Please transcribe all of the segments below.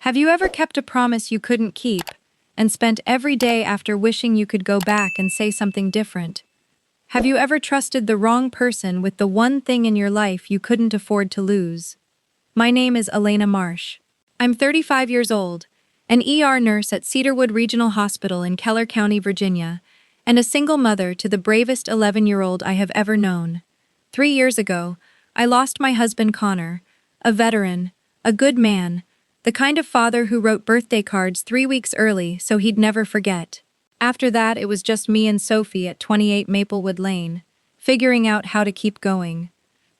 Have you ever kept a promise you couldn't keep and spent every day after wishing you could go back and say something different? Have you ever trusted the wrong person with the one thing in your life you couldn't afford to lose? My name is Elena Marsh. I'm 35 years old, an ER nurse at Cedarwood Regional Hospital in Keller County, Virginia, and a single mother to the bravest 11-year-old I have ever known. 3 years ago, I lost my husband Connor, a veteran, a good man, the kind of father who wrote birthday cards 3 weeks early so he'd never forget. After that, it was just me and Sophie at 28 Maplewood Lane, figuring out how to keep going.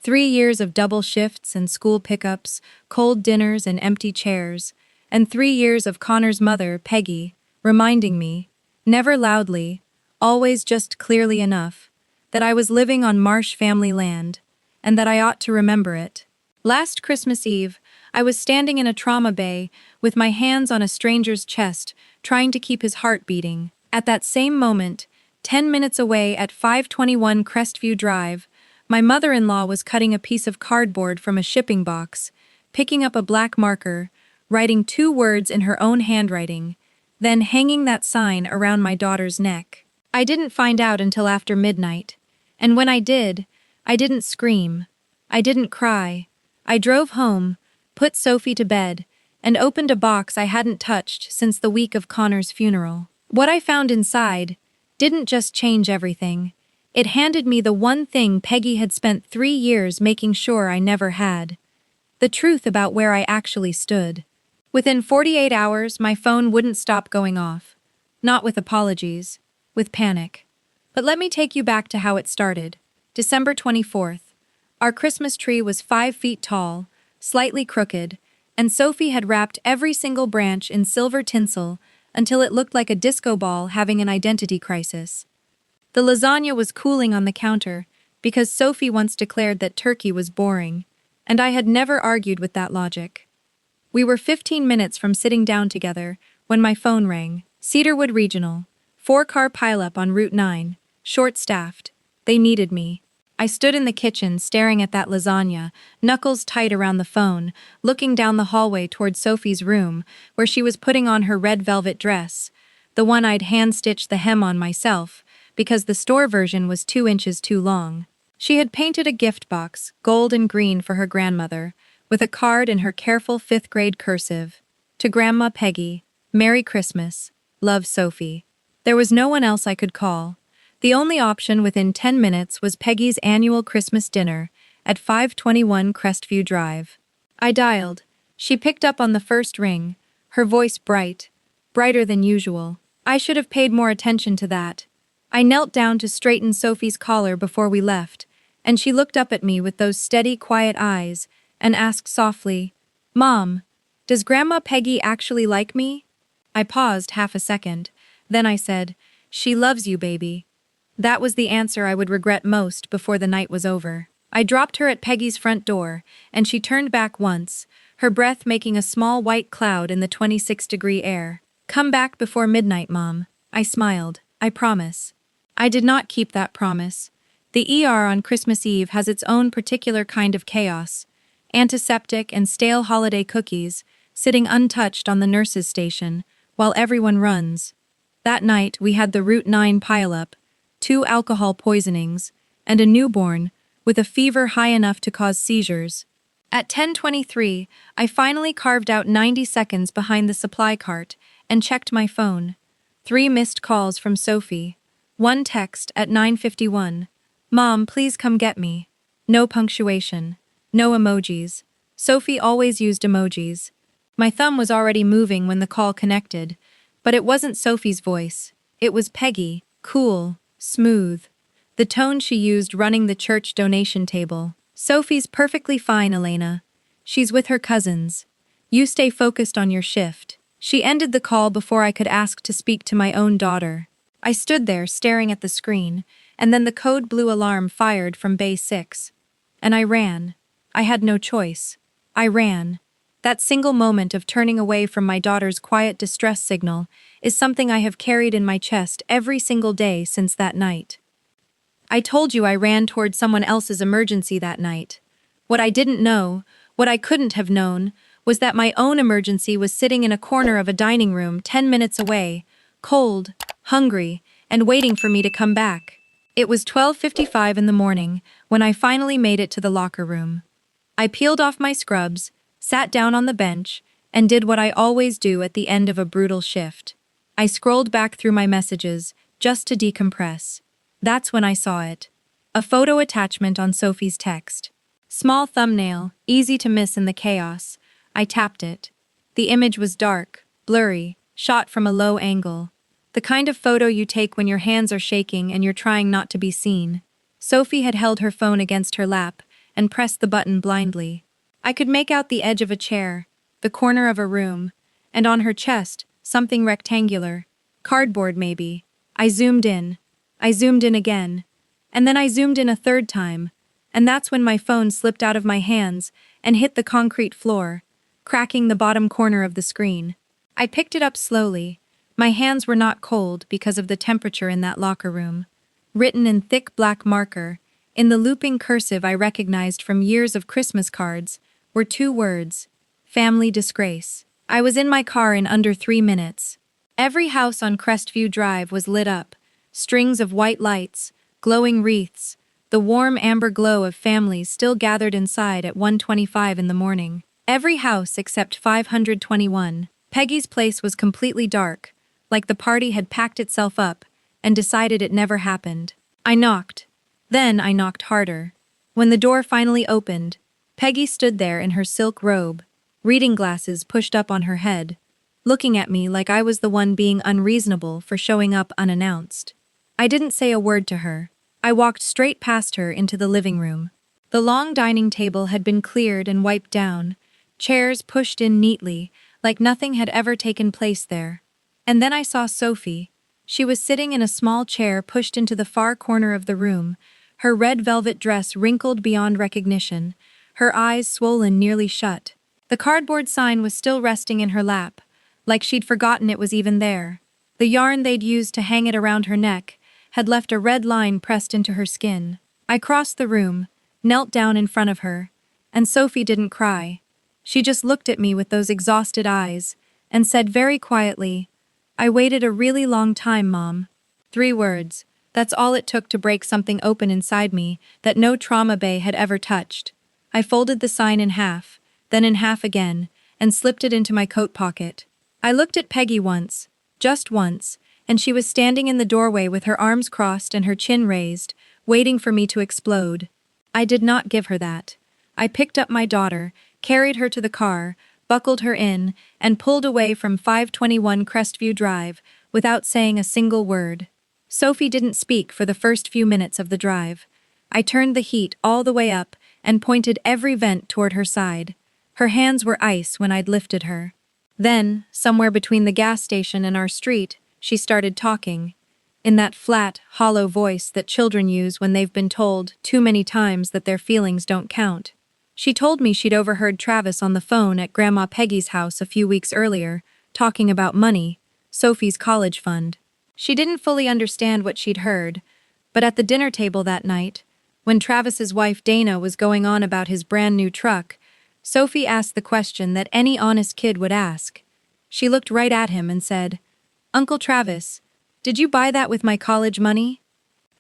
3 years of double shifts and school pickups, cold dinners and empty chairs, and 3 years of Connor's mother, Peggy, reminding me, never loudly, always just clearly enough, that I was living on Marsh family land, and that I ought to remember it. Last Christmas Eve, I was standing in a trauma bay with my hands on a stranger's chest, trying to keep his heart beating. At that same moment, 10 minutes away at 521 Crestview Drive, my mother-in-law was cutting a piece of cardboard from a shipping box, picking up a black marker, writing 2 words in her own handwriting, then hanging that sign around my daughter's neck. I didn't find out until after midnight, and when I did, I didn't scream. I didn't cry. I drove home, put Sophie to bed, and opened a box I hadn't touched since the week of Connor's funeral. What I found inside didn't just change everything. It handed me the one thing Peggy had spent 3 years making sure I never had: the truth about where I actually stood. Within 48 hours, my phone wouldn't stop going off. Not with apologies, with panic. But let me take you back to how it started. December 24th. Our Christmas tree was 5 feet tall, slightly crooked, and Sophie had wrapped every single branch in silver tinsel until it looked like a disco ball having an identity crisis. The lasagna was cooling on the counter because Sophie once declared that turkey was boring, and I had never argued with that logic. We were 15 minutes from sitting down together when my phone rang. Cedarwood Regional, 4-car pileup on Route 9, short-staffed. They needed me. I stood in the kitchen staring at that lasagna, knuckles tight around the phone, looking down the hallway toward Sophie's room, where she was putting on her red velvet dress, the one I'd hand-stitched the hem on myself, because the store version was 2 inches too long. She had painted a gift box, gold and green for her grandmother, with a card in her careful 5th-grade cursive. To Grandma Peggy, Merry Christmas, love Sophie. There was no one else I could call. The only option within 10 minutes was Peggy's annual Christmas dinner at 521 Crestview Drive. I dialed. She picked up on the first ring, her voice bright, brighter than usual. I should have paid more attention to that. I knelt down to straighten Sophie's collar before we left, and she looked up at me with those steady, quiet eyes and asked softly, "Mom, does Grandma Peggy actually like me?" I paused half a second. Then I said, "She loves you, baby." That was the answer I would regret most before the night was over. I dropped her at Peggy's front door, and she turned back once, her breath making a small white cloud in the 26-degree air. "Come back before midnight, Mom." I smiled. "I promise." I did not keep that promise. The ER on Christmas Eve has its own particular kind of chaos. Antiseptic and stale holiday cookies, sitting untouched on the nurse's station, while everyone runs. That night, we had the Route 9 pileup, 2 alcohol poisonings, and a newborn with a fever high enough to cause seizures. At 10:23, I finally carved out 90 seconds behind the supply cart and checked my phone. 3 missed calls from Sophie. 1 text at 9:51. "Mom, please come get me." No punctuation. No emojis. Sophie always used emojis. My thumb was already moving when the call connected, but it wasn't Sophie's voice. It was Peggy, cool, smooth. The tone she used running the church donation table. "Sophie's perfectly fine, Elena. She's with her cousins. You stay focused on your shift." She ended the call before I could ask to speak to my own daughter. I stood there staring at the screen, and then the code blue alarm fired from Bay 6. And I ran. I had no choice. I ran. That single moment of turning away from my daughter's quiet distress signal is something I have carried in my chest every single day since that night. I told you I ran toward someone else's emergency that night. What I didn't know, what I couldn't have known, was that my own emergency was sitting in a corner of a dining room 10 minutes away, cold, hungry, and waiting for me to come back. It was 12:55 in the morning when I finally made it to the locker room. I peeled off my scrubs, sat down on the bench, and did what I always do at the end of a brutal shift. I scrolled back through my messages, just to decompress. That's when I saw it. A photo attachment on Sophie's text. Small thumbnail, easy to miss in the chaos. I tapped it. The image was dark, blurry, shot from a low angle. The kind of photo you take when your hands are shaking and you're trying not to be seen. Sophie had held her phone against her lap and pressed the button blindly. I could make out the edge of a chair, the corner of a room, and on her chest, something rectangular. Cardboard, maybe. I zoomed in. I zoomed in again. And then I zoomed in a third time. And that's when my phone slipped out of my hands and hit the concrete floor, cracking the bottom corner of the screen. I picked it up slowly. My hands were not cold because of the temperature in that locker room. Written in thick black marker, in the looping cursive I recognized from years of Christmas cards, were 2 words: family disgrace. I was in my car in under 3 minutes. Every house on Crestview Drive was lit up, strings of white lights, glowing wreaths, the warm amber glow of families still gathered inside at 1:25 in the morning. Every house except 521. Peggy's place was completely dark, like the party had packed itself up and decided it never happened. I knocked. Then I knocked harder. When the door finally opened, Peggy stood there in her silk robe, reading glasses pushed up on her head, looking at me like I was the one being unreasonable for showing up unannounced. I didn't say a word to her. I walked straight past her into the living room. The long dining table had been cleared and wiped down, chairs pushed in neatly, like nothing had ever taken place there. And then I saw Sophie. She was sitting in a small chair pushed into the far corner of the room, her red velvet dress wrinkled beyond recognition, her eyes swollen nearly shut. The cardboard sign was still resting in her lap, like she'd forgotten it was even there. The yarn they'd used to hang it around her neck had left a red line pressed into her skin. I crossed the room, knelt down in front of her, and Sophie didn't cry. She just looked at me with those exhausted eyes and said very quietly, "I waited a really long time, Mom." 3 words. That's all it took to break something open inside me that no trauma bay had ever touched. I folded the sign in half, then in half again, and slipped it into my coat pocket. I looked at Peggy once, just once, and she was standing in the doorway with her arms crossed and her chin raised, waiting for me to explode. I did not give her that. I picked up my daughter, carried her to the car, buckled her in, and pulled away from 521 Crestview Drive without saying a single word. Sophie didn't speak for the first few minutes of the drive. I turned the heat all the way up and pointed every vent toward her side. Her hands were ice when I'd lifted her. Then, somewhere between the gas station and our street, she started talking. In that flat, hollow voice that children use when they've been told too many times that their feelings don't count. She told me she'd overheard Travis on the phone at Grandma Peggy's house a few weeks earlier, talking about money, Sophie's college fund. She didn't fully understand what she'd heard, but at the dinner table that night, when Travis's wife Dana was going on about his brand new truck, Sophie asked the question that any honest kid would ask. She looked right at him and said, "Uncle Travis, did you buy that with my college money?"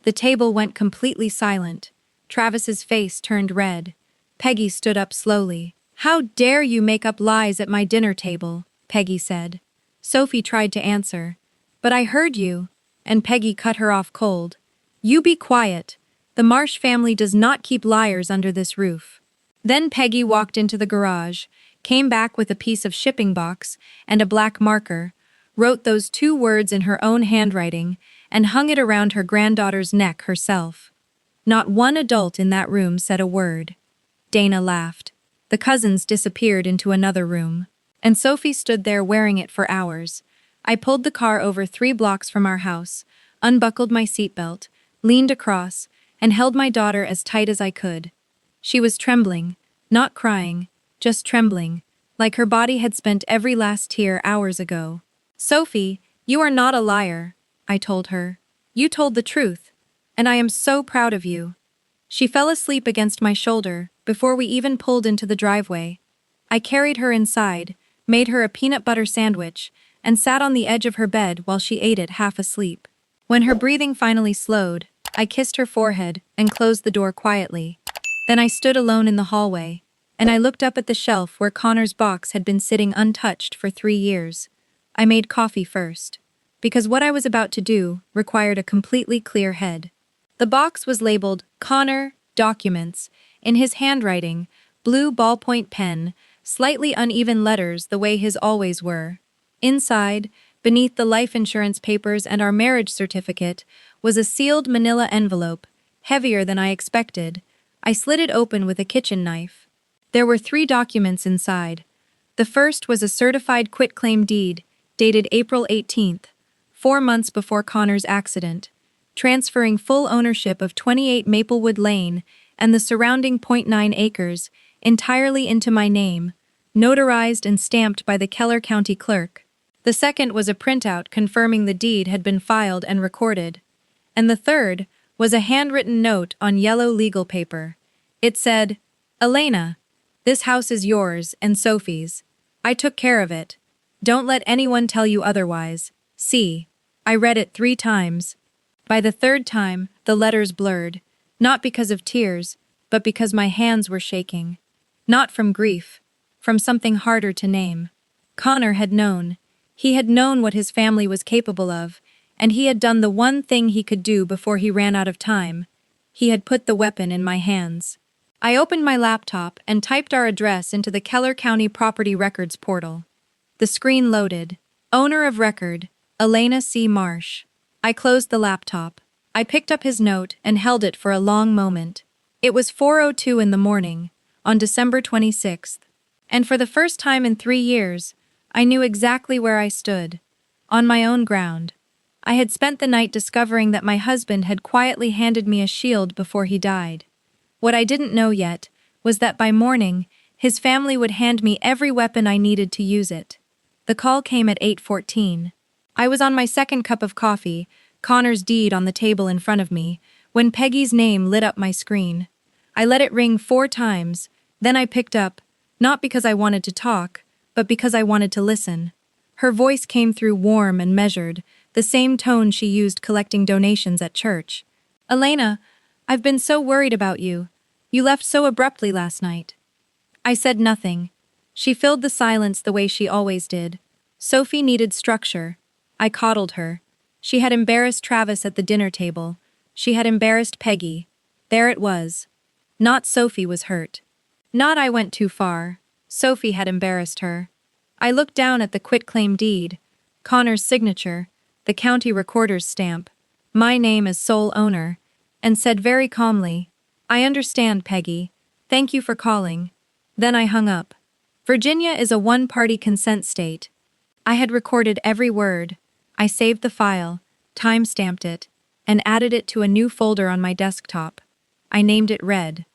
The table went completely silent. Travis's face turned red. Peggy stood up slowly. "How dare you make up lies at my dinner table?" Peggy said. Sophie tried to answer. "But I heard you," and Peggy cut her off cold. "You be quiet. The Marsh family does not keep liars under this roof." Then Peggy walked into the garage, came back with a piece of shipping box and a black marker, wrote those 2 words in her own handwriting, and hung it around her granddaughter's neck herself. Not one adult in that room said a word. Dana laughed. The cousins disappeared into another room, and Sophie stood there wearing it for hours. I pulled the car over 3 blocks from our house, unbuckled my seatbelt, leaned across, and held my daughter as tight as I could. She was trembling, not crying, just trembling, like her body had spent every last tear hours ago. "Sophie, you are not a liar," I told her. "You told the truth, and I am so proud of you." She fell asleep against my shoulder before we even pulled into the driveway. I carried her inside, made her a peanut butter sandwich, and sat on the edge of her bed while she ate it half asleep. When her breathing finally slowed, I kissed her forehead and closed the door quietly. Then I stood alone in the hallway, and I looked up at the shelf where Connor's box had been sitting untouched for 3 years. I made coffee first, because what I was about to do required a completely clear head. The box was labeled Connor, Documents, in his handwriting, blue ballpoint pen, slightly uneven letters the way his always were. Inside, beneath the life insurance papers and our marriage certificate, was a sealed manila envelope, heavier than I expected. I slid it open with a kitchen knife. There were 3 documents inside. The first was a certified quitclaim deed, dated April 18th, 4 months before Connor's accident, transferring full ownership of 28 Maplewood Lane and the surrounding .9 acres entirely into my name, notarized and stamped by the Keller County Clerk. The second was a printout confirming the deed had been filed and recorded. And the third was a handwritten note on yellow legal paper. It said, "Elena, this house is yours and Sophie's. I took care of it. Don't let anyone tell you otherwise. See." I read it 3 times. By the 3rd time, the letters blurred, not because of tears, but because my hands were shaking. Not from grief, from something harder to name. Connor had known. He had known what his family was capable of, and he had done the one thing he could do before he ran out of time. He had put the weapon in my hands. I opened my laptop and typed our address into the Keller County Property Records portal. The screen loaded. Owner of record, Elena C. Marsh. I closed the laptop. I picked up his note and held it for a long moment. It was 4:02 in the morning, on December 26th. And for the first time in 3 years, I knew exactly where I stood. On my own ground. I had spent the night discovering that my husband had quietly handed me a shield before he died. What I didn't know yet was that by morning, his family would hand me every weapon I needed to use it. The call came at 8:14. I was on my 2nd cup of coffee, Connor's deed on the table in front of me, when Peggy's name lit up my screen. I let it ring 4 times, then I picked up, not because I wanted to talk, but because I wanted to listen. Her voice came through warm and measured, the same tone she used collecting donations at church. "Elena, I've been so worried about you. You left so abruptly last night." I said nothing. She filled the silence the way she always did. Sophie needed structure. I coddled her. She had embarrassed Travis at the dinner table. She had embarrassed Peggy. There it was. Not Sophie was hurt. Not I went too far. Sophie had embarrassed her. I looked down at the quitclaim deed, Connor's signature, the county recorder's stamp, my name as sole owner, and said very calmly, "I understand, Peggy. Thank you for calling." Then I hung up. Virginia is a one-party consent state. I had recorded every word. I saved the file, time-stamped it, and added it to a new folder on my desktop. I named it Red.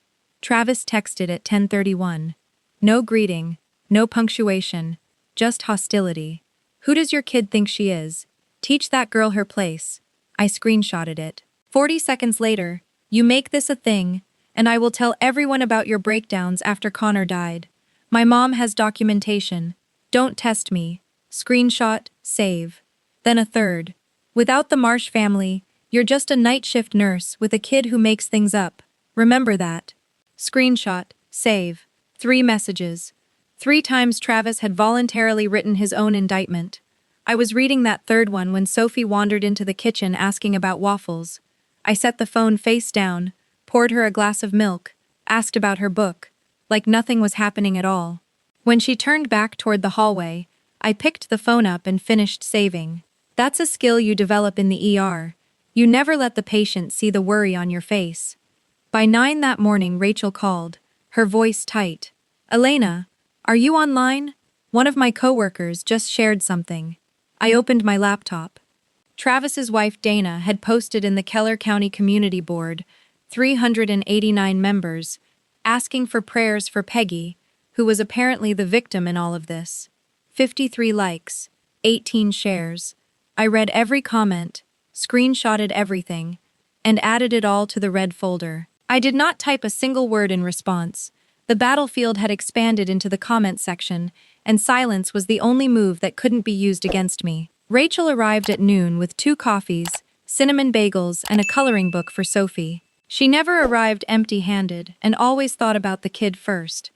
Travis texted at 10:31. No greeting, no punctuation, just hostility. "Who does your kid think she is? Teach that girl her place." I screenshotted it. 40 seconds later, "You make this a thing, and I will tell everyone about your breakdowns after Connor died. My mom has documentation. Don't test me." Screenshot, save. Then a third. "Without the Marsh family, you're just a night shift nurse with a kid who makes things up. Remember that." Screenshot, save. 3 messages. 3 times Travis had voluntarily written his own indictment. I was reading that 3rd one when Sophie wandered into the kitchen asking about waffles. I set the phone face down, poured her a glass of milk, asked about her book, like nothing was happening at all. When she turned back toward the hallway, I picked the phone up and finished saving. That's a skill you develop in the ER. You never let the patient see the worry on your face. By 9 that morning, Rachel called, her voice tight. "Elena, are you online? One of my coworkers just shared something." I opened my laptop. Travis's wife Dana had posted in the Keller County Community Board, 389 members, asking for prayers for Peggy, who was apparently the victim in all of this. 53 likes, 18 shares. I read every comment, screenshotted everything, and added it all to the red folder. I did not type a single word in response. The battlefield had expanded into the comment section, and silence was the only move that couldn't be used against me. Rachel arrived at noon with 2 coffees, cinnamon bagels, and a coloring book for Sophie. She never arrived empty-handed and always thought about the kid first.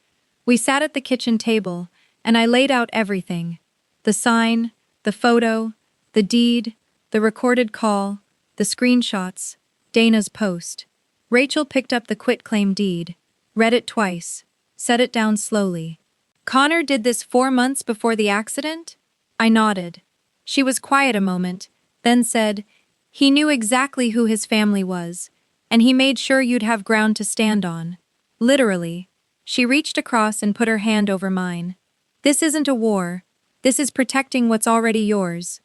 We sat at the kitchen table, and I laid out everything. The sign, the photo, the deed, the recorded call, the screenshots, Dana's post. Rachel picked up the quitclaim deed, read it twice, set it down slowly. Connor did this 4 months before the accident? I nodded. She was quiet a moment, then said, he knew exactly who his family was, and he made sure you'd have ground to stand on. Literally. She reached across and put her hand over mine. This isn't a war. This is protecting what's already yours.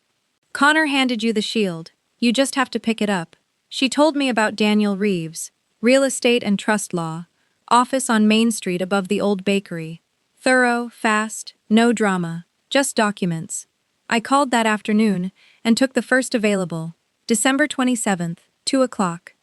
Connor handed you the shield. You just have to pick it up. She told me about Daniel Reeves, real estate and trust law, office on Main Street above the old bakery. Thorough, fast, no drama, just documents. I called that afternoon and took the first available, December 27th, 2 o'clock.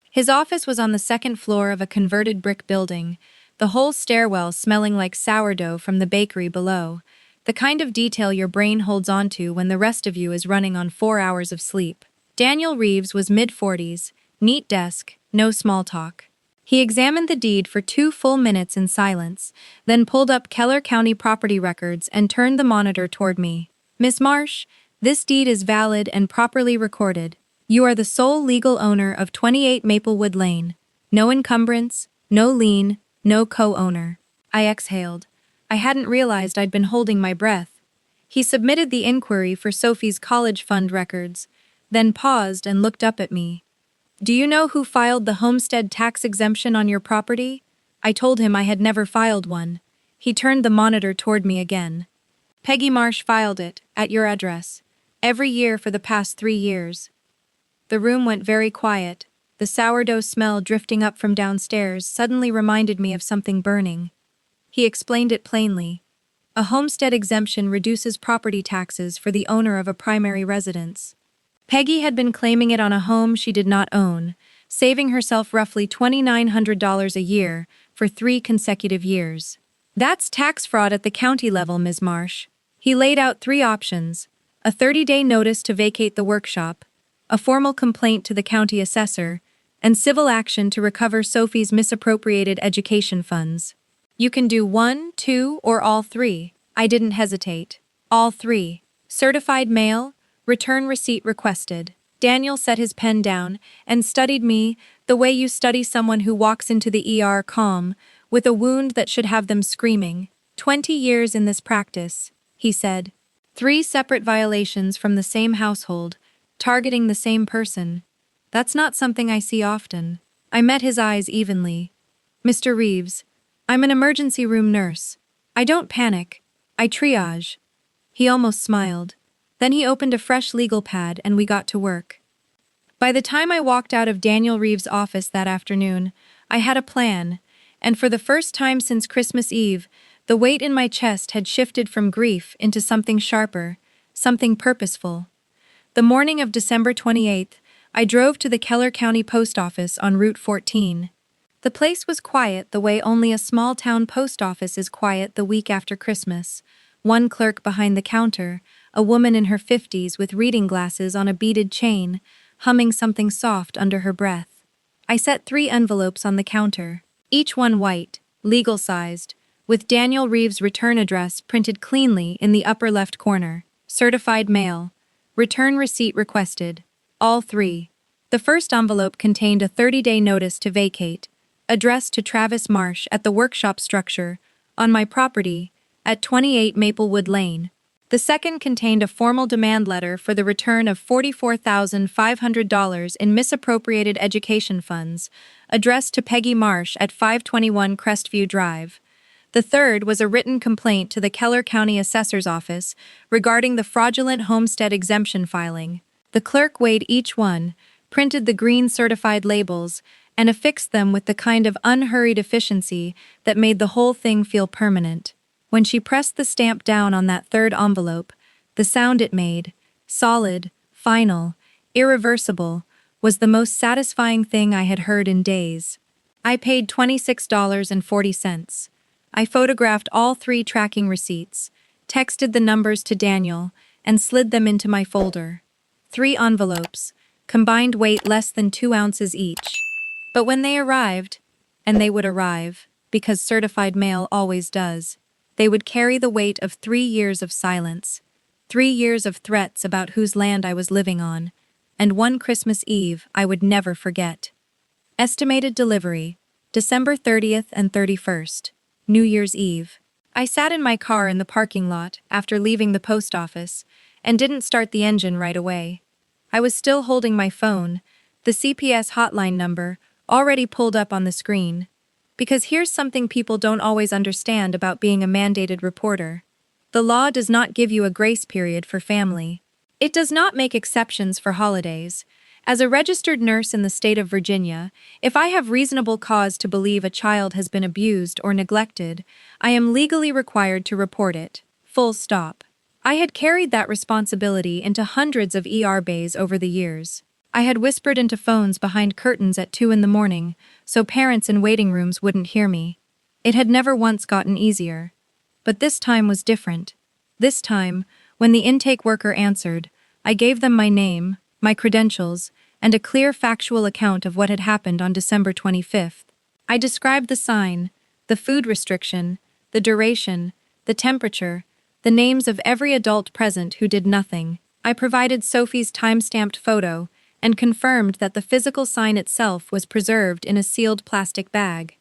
His office was on the 2nd floor of a converted brick building, the whole stairwell smelling like sourdough from the bakery below, the kind of detail your brain holds onto when the rest of you is running on 4 hours of sleep. Daniel Reeves was mid-40s, neat desk, no small talk. He examined the deed for 2 full minutes in silence, then pulled up Keller County property records and turned the monitor toward me. Miss Marsh, this deed is valid and properly recorded. You are the sole legal owner of 28 Maplewood Lane. No encumbrance, no lien, no co-owner. I exhaled. I hadn't realized I'd been holding my breath. He submitted the inquiry for Sophie's college fund records, then paused and looked up at me. Do you know who filed the homestead tax exemption on your property? I told him I had never filed one. He turned the monitor toward me again. Peggy Marsh filed it, at your address, every year for the past 3 years. The room went very quiet. The sourdough smell drifting up from downstairs suddenly reminded me of something burning. He explained it plainly. A homestead exemption reduces property taxes for the owner of a primary residence. Peggy had been claiming it on a home she did not own, saving herself roughly $2,900 a year for 3 consecutive years. That's tax fraud at the county level, Ms. Marsh. He laid out 3 options: a 30-day notice to vacate the workshop, a formal complaint to the county assessor, and civil action to recover Sophie's misappropriated education funds. You can do 1, 2, or all 3. I didn't hesitate. All 3. Certified mail, return receipt requested. Daniel set his pen down and studied me the way you study someone who walks into the ER calm, with a wound that should have them screaming. 20 years in this practice, he said. 3 separate violations from the same household, targeting the same person. That's not something I see often. I met his eyes evenly. Mr. Reeves, I'm an emergency room nurse. I don't panic. I triage. He almost smiled. Then he opened a fresh legal pad and we got to work. By the time I walked out of Daniel Reeves' office that afternoon, I had a plan, and for the first time since Christmas Eve, the weight in my chest had shifted from grief into something sharper, something purposeful. The morning of December 28th, I drove to the Keller County Post Office on Route 14. The place was quiet the way only a small-town post office is quiet the week after Christmas. One clerk behind the counter, a woman in her 50s with reading glasses on a beaded chain, humming something soft under her breath. I set 3 envelopes on the counter, each one white, legal-sized, with Daniel Reeves' return address printed cleanly in the upper left corner. Certified mail. Return receipt requested. All 3. The first envelope contained a 30-day notice to vacate, addressed to Travis Marsh at the workshop structure, on my property, at 28 Maplewood Lane. The second contained a formal demand letter for the return of $44,500 in misappropriated education funds, addressed to Peggy Marsh at 521 Crestview Drive. The third was a written complaint to the Keller County Assessor's Office regarding the fraudulent homestead exemption filing. The clerk weighed each one, printed the green certified labels, and affixed them with the kind of unhurried efficiency that made the whole thing feel permanent. When she pressed the stamp down on that third envelope, the sound it made, solid, final, irreversible, was the most satisfying thing I had heard in days. I paid $26.40. I photographed all 3 tracking receipts, texted the numbers to Daniel, and slid them into my folder. 3 envelopes, combined weight less than 2 ounces each. But when they arrived, and they would arrive, because certified mail always does, they would carry the weight of 3 years of silence, 3 years of threats about whose land I was living on, and one Christmas Eve I would never forget. Estimated delivery, December 30th and 31st, New Year's Eve. I sat in my car in the parking lot after leaving the post office and didn't start the engine right away. I was still holding my phone, the CPS hotline number already pulled up on the screen. Because here's something people don't always understand about being a mandated reporter. The law does not give you a grace period for family. It does not make exceptions for holidays. As a registered nurse in the state of Virginia, if I have reasonable cause to believe a child has been abused or neglected, I am legally required to report it. Full stop. I had carried that responsibility into hundreds of ER bays over the years. I had whispered into phones behind curtains at 2 in the morning, so parents in waiting rooms wouldn't hear me. It had never once gotten easier. But this time was different. This time, when the intake worker answered, I gave them my name, my credentials, and a clear factual account of what had happened on December 25th. I described the sign, the food restriction, the duration, the temperature, the names of every adult present who did nothing. I provided Sophie's time-stamped photo and confirmed that the physical sign itself was preserved in a sealed plastic bag.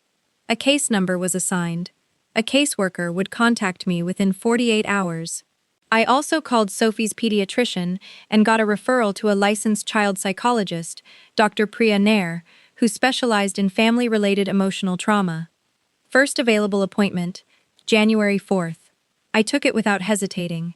A case number was assigned. A caseworker would contact me within 48 hours. I also called Sophie's pediatrician and got a referral to a licensed child psychologist, Dr. Priya Nair, who specialized in family-related emotional trauma. First available appointment, January 4th. I took it without hesitating.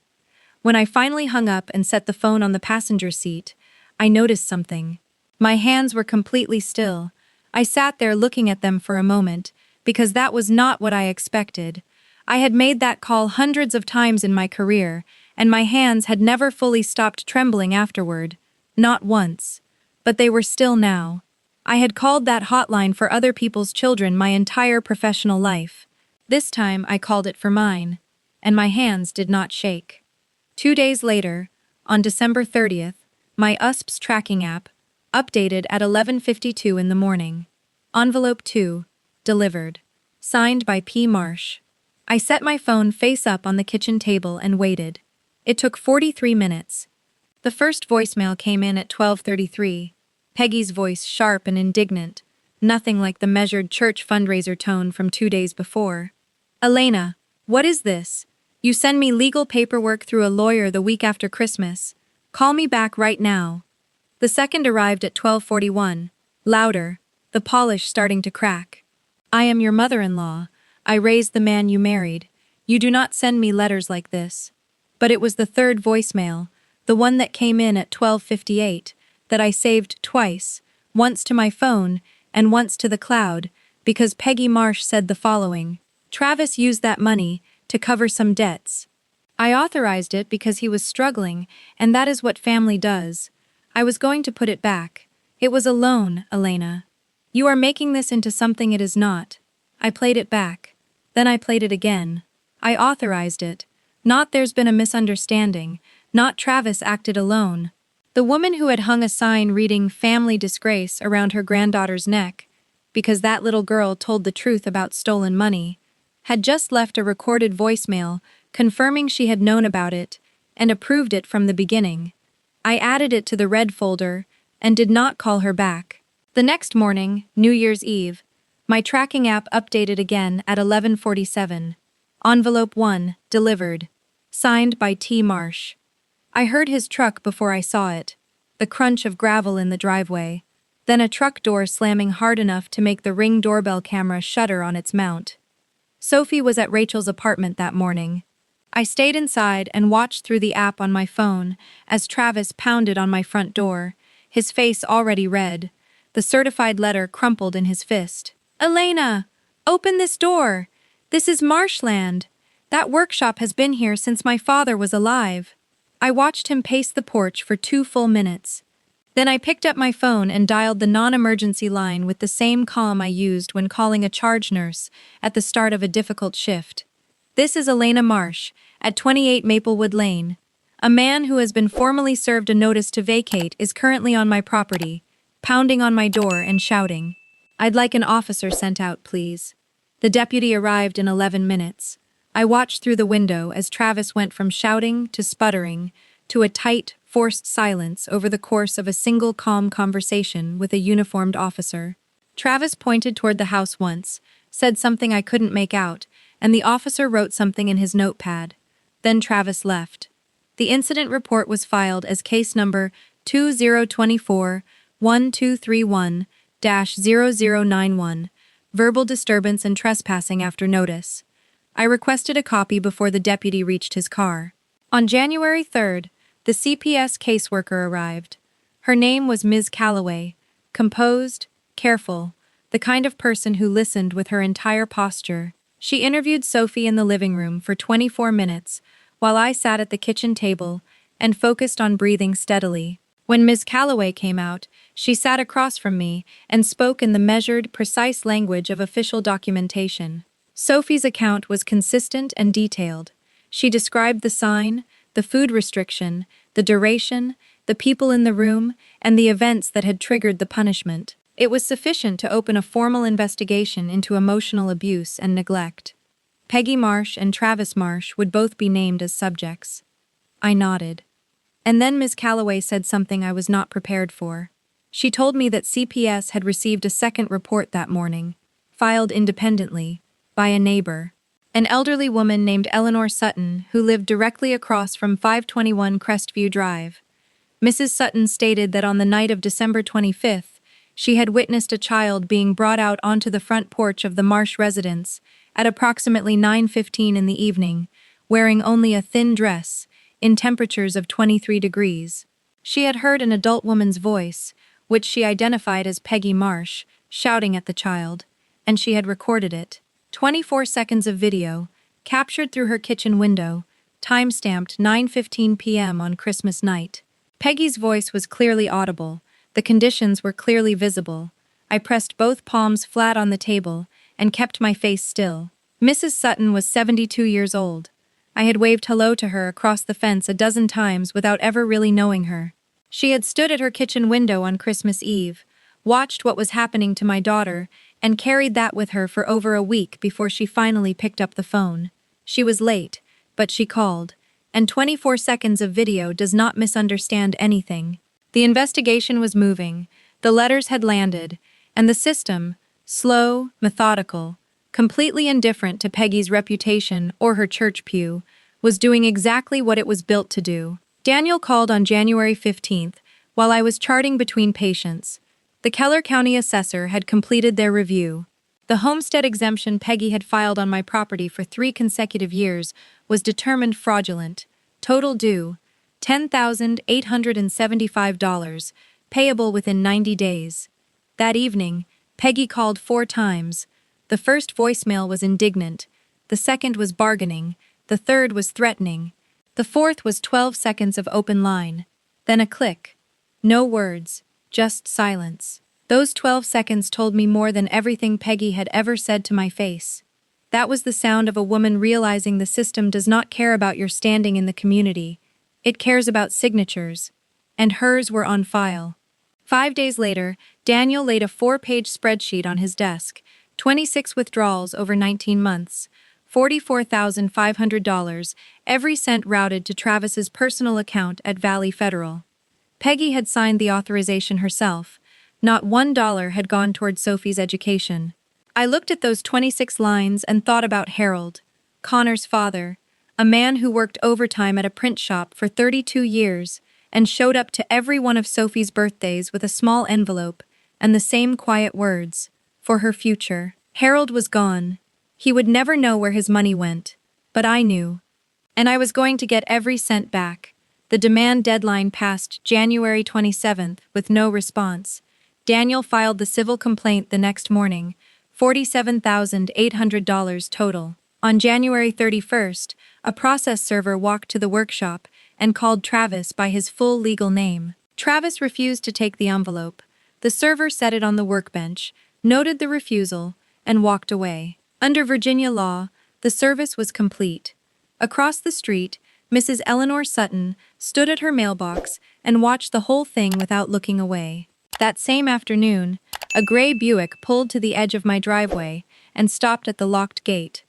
When I finally hung up and set the phone on the passenger seat, I noticed something. My hands were completely still. I sat there looking at them for a moment, because that was not what I expected. I had made that call hundreds of times in my career, and my hands had never fully stopped trembling afterward. Not once. But they were still now. I had called that hotline for other people's children my entire professional life. This time I called it for mine, and my hands did not shake. 2 days later, on December 30th, my USPS tracking app updated at 11:52 in the morning. Envelope 2, delivered. Signed by P. Marsh. I set my phone face up on the kitchen table and waited. It took 43 minutes. The first voicemail came in at 12:33. Peggy's voice sharp and indignant, nothing like the measured church fundraiser tone from 2 days before. Elena, what is this? You send me legal paperwork through a lawyer the week after Christmas. Call me back right now. The second arrived at 12:41, louder, the polish starting to crack. I am your mother-in-law. I raised the man you married. You do not send me letters like this. But it was the third voicemail, the one that came in at 12:58, that I saved twice, once to my phone and once to the cloud, because Peggy Marsh said the following. Travis used that money to cover some debts. I authorized it because he was struggling, and that is what family does. I was going to put it back. It was a loan, Elena. You are making this into something it is not. I played it back. Then I played it again. I authorized it. Not there's been a misunderstanding. Not Travis acted alone. The woman who had hung a sign reading Family Disgrace around her granddaughter's neck, because that little girl told the truth about stolen money, had just left a recorded voicemail confirming she had known about it and approved it from the beginning. I added it to the red folder and did not call her back. The next morning, New Year's Eve, my tracking app updated again at 11:47. Envelope 1, delivered. Signed by T. Marsh. I heard his truck before I saw it. The crunch of gravel in the driveway. Then a truck door slamming hard enough to make the Ring doorbell camera shudder on its mount. Sophie was at Rachel's apartment that morning. I stayed inside and watched through the app on my phone as Travis pounded on my front door, his face already red, the certified letter crumpled in his fist. Elena, open this door. This is marshland. That workshop has been here since my father was alive. I watched him pace the porch for 2 full minutes. Then I picked up my phone and dialed the non-emergency line with the same calm I used when calling a charge nurse at the start of a difficult shift. This is Elena Marsh, at 28 Maplewood Lane. A man who has been formally served a notice to vacate is currently on my property, pounding on my door and shouting. I'd like an officer sent out, please. The deputy arrived in 11 minutes. I watched through the window as Travis went from shouting to sputtering to a tight, forced silence over the course of a single calm conversation with a uniformed officer. Travis pointed toward the house once, said something I couldn't make out, and the officer wrote something in his notepad. Then Travis left. The incident report was filed as case number 2024-1231-0091, verbal disturbance and trespassing after notice. I requested a copy before the deputy reached his car. On January 3rd, the CPS caseworker arrived. Her name was Ms. Calloway, composed, careful, the kind of person who listened with her entire posture. She interviewed Sophie in the living room for 24 minutes, while I sat at the kitchen table and focused on breathing steadily. When Ms. Calloway came out, she sat across from me and spoke in the measured, precise language of official documentation. Sophie's account was consistent and detailed. She described the sign, the food restriction, the duration, the people in the room, and the events that had triggered the punishment. It was sufficient to open a formal investigation into emotional abuse and neglect. Peggy Marsh and Travis Marsh would both be named as subjects. I nodded. And then Ms. Calloway said something I was not prepared for. She told me that CPS had received a second report that morning, filed independently, by a neighbor. An elderly woman named Eleanor Sutton, who lived directly across from 521 Crestview Drive. Mrs. Sutton stated that on the night of December 25th, she had witnessed a child being brought out onto the front porch of the Marsh residence at approximately 9:15 in the evening, wearing only a thin dress, in temperatures of 23 degrees. She had heard an adult woman's voice, which she identified as Peggy Marsh, shouting at the child, and she had recorded it. 24 seconds of video, captured through her kitchen window, time-stamped 9:15 p.m. on Christmas night. Peggy's voice was clearly audible. The conditions were clearly visible. I pressed both palms flat on the table and kept my face still. Mrs. Sutton was 72 years old. I had waved hello to her across the fence a dozen times without ever really knowing her. She had stood at her kitchen window on Christmas Eve, watched what was happening to my daughter, and carried that with her for over a week before she finally picked up the phone. She was late, but she called, and 24 seconds of video does not misunderstand anything. The investigation was moving, the letters had landed, and the system, slow, methodical, completely indifferent to Peggy's reputation or her church pew, was doing exactly what it was built to do. Daniel called on January 15th while I was charting between patients. The Keller County assessor had completed their review. The homestead exemption Peggy had filed on my property for 3 consecutive years was determined fraudulent. Total due, $10,875, payable within 90 days. That evening, Peggy called 4 times. The first voicemail was indignant, the second was bargaining, the third was threatening, the fourth was 12 seconds of open line. Then a click. No words, just silence. Those 12 seconds told me more than everything Peggy had ever said to my face. That was the sound of a woman realizing the system does not care about your standing in the community. It cares about signatures. And hers were on file. 5 days later, Daniel laid a 4-page spreadsheet on his desk, 26 withdrawals over 19 months, $44,500, every cent routed to Travis's personal account at Valley Federal. Peggy had signed the authorization herself. Not $1 had gone toward Sophie's education. I looked at those 26 lines and thought about Harold, Connor's father, a man who worked overtime at a print shop for 32 years and showed up to every one of Sophie's birthdays with a small envelope and the same quiet words, for her future. Harold was gone. He would never know where his money went, but I knew. And I was going to get every cent back. The demand deadline passed January 27th with no response. Daniel filed the civil complaint the next morning, $47,800 total. On January 31st, a process server walked to the workshop and called Travis by his full legal name. Travis refused to take the envelope. The server set it on the workbench, noted the refusal, and walked away. Under Virginia law, the service was complete. Across the street, Mrs. Eleanor Sutton stood at her mailbox and watched the whole thing without looking away. That same afternoon, a gray Buick pulled to the edge of my driveway and stopped at the locked gate.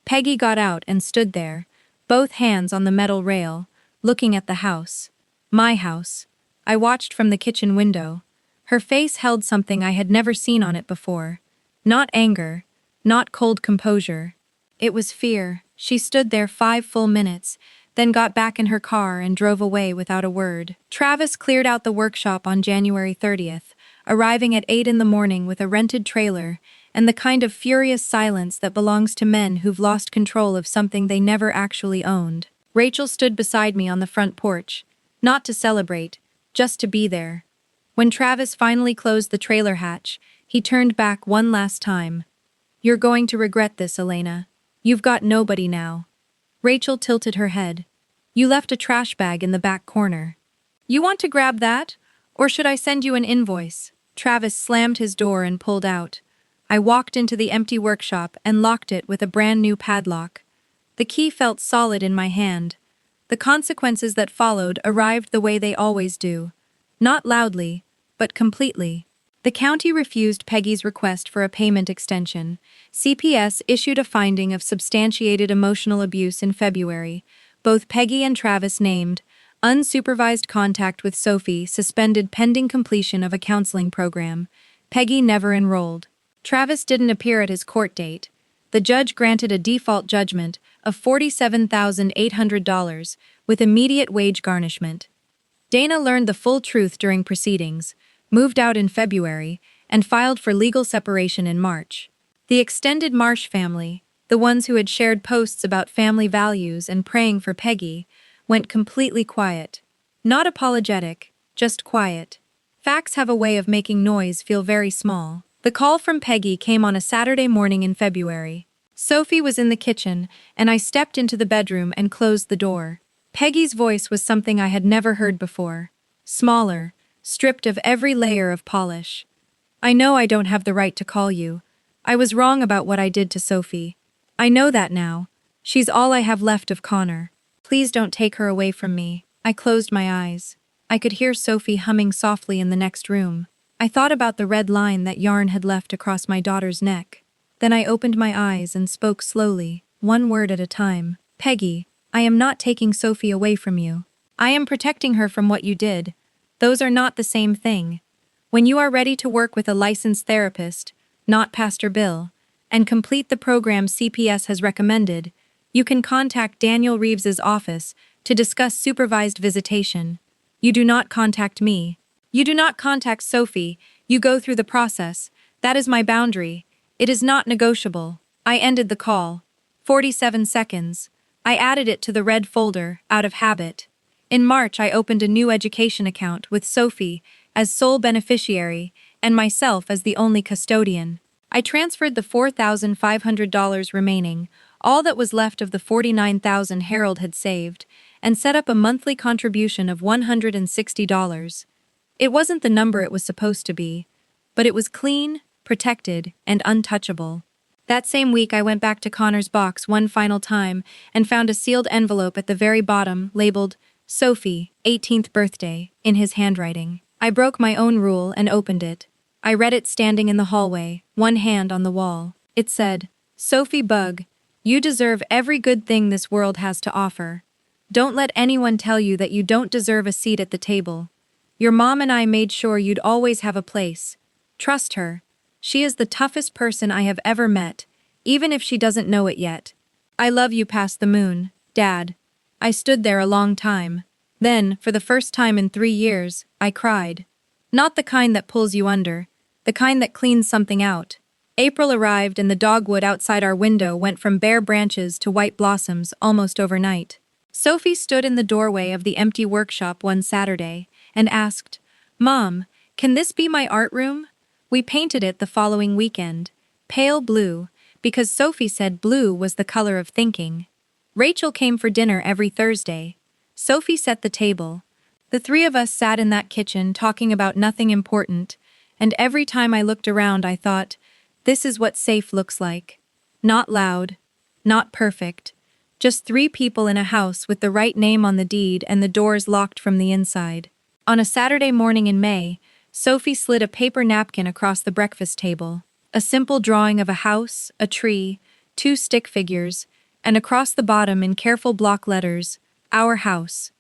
Peggy got out and stood there, both hands on the metal rail, looking at the house. My house. I watched from the kitchen window. Her face held something I had never seen on it before. Not anger, not cold composure. It was fear. She stood there 5 full minutes, then got back in her car and drove away without a word. Travis cleared out the workshop on January 30th, arriving at 8 in the morning with a rented trailer and the kind of furious silence that belongs to men who've lost control of something they never actually owned. Rachel stood beside me on the front porch, not to celebrate, just to be there. When Travis finally closed the trailer hatch, he turned back one last time. "You're going to regret this, Elena. You've got nobody now." Rachel tilted her head. "You left a trash bag in the back corner. You want to grab that? Or should I send you an invoice?" Travis slammed his door and pulled out. I walked into the empty workshop and locked it with a brand new padlock. The key felt solid in my hand. The consequences that followed arrived the way they always do. Not loudly, but completely. The county refused Peggy's request for a payment extension. CPS issued a finding of substantiated emotional abuse in February. Both Peggy and Travis named unsupervised contact with Sophie suspended pending completion of a counseling program. Peggy never enrolled. Travis didn't appear at his court date. The judge granted a default judgment of $47,800 with immediate wage garnishment. Dana learned the full truth during proceedings, moved out in February, and filed for legal separation in March. The extended Marsh family, the ones who had shared posts about family values and praying for Peggy, went completely quiet. Not apologetic, just quiet. Facts have a way of making noise feel very small. The call from Peggy came on a Saturday morning in February. Sophie was in the kitchen, and I stepped into the bedroom and closed the door. Peggy's voice was something I had never heard before. Smaller, stripped of every layer of polish. "I know I don't have the right to call you. I was wrong about what I did to Sophie. I know that now. She's all I have left of Connor. Please don't take her away from me." I closed my eyes. I could hear Sophie humming softly in the next room. I thought about the red line that yarn had left across my daughter's neck. Then I opened my eyes and spoke slowly, one word at a time. "Peggy, I am not taking Sophie away from you. I am protecting her from what you did. Those are not the same thing. When you are ready to work with a licensed therapist, not Pastor Bill, and complete the program CPS has recommended, you can contact Daniel Reeves's office to discuss supervised visitation. You do not contact me. You do not contact Sophie. You go through the process. That is my boundary. It is not negotiable." I ended the call. 47 seconds. I added it to the red folder, out of habit. In March, I opened a new education account with Sophie as sole beneficiary and myself as the only custodian. I transferred the $4,500 remaining, all that was left of the $49,000 Harold had saved, and set up a monthly contribution of $160. It wasn't the number it was supposed to be, but it was clean, protected, and untouchable. That same week, I went back to Connor's box one final time and found a sealed envelope at the very bottom labeled Sophie, 18th birthday, in his handwriting. I broke my own rule and opened it. I read it standing in the hallway, one hand on the wall. It said, "Sophie Bug, you deserve every good thing this world has to offer. Don't let anyone tell you that you don't deserve a seat at the table. Your mom and I made sure you'd always have a place. Trust her. She is the toughest person I have ever met, even if she doesn't know it yet. I love you past the moon, Dad." I stood there a long time. Then, for the first time in 3 years, I cried. Not the kind that pulls you under, the kind that cleans something out. April arrived and the dogwood outside our window went from bare branches to white blossoms almost overnight. Sophie stood in the doorway of the empty workshop one Saturday and asked, "Mom, can this be my art room?" We painted it the following weekend, pale blue, because Sophie said blue was the color of thinking. Rachel came for dinner every Thursday. Sophie set the table. The three of us sat in that kitchen talking about nothing important, and every time I looked around I thought, this is what safe looks like. Not loud, not perfect, just three people in a house with the right name on the deed and the doors locked from the inside. On a Saturday morning in May, Sophie slid a paper napkin across the breakfast table. A simple drawing of a house, a tree, two stick figures, and across the bottom in careful block letters, "Our house."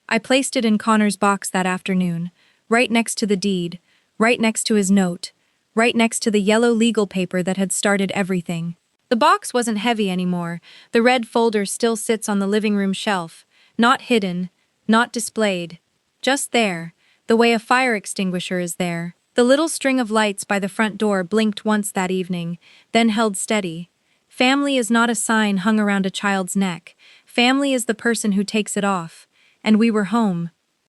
I placed it in Connor's box that afternoon, right next to the deed, right next to his note, right next to the yellow legal paper that had started everything. The box wasn't heavy anymore. The red folder still sits on the living room shelf, not hidden, not displayed. Just there, the way a fire extinguisher is there. The little string of lights by the front door blinked once that evening, then held steady. Family is not a sign hung around a child's neck. Family is the person who takes it off. And we were home,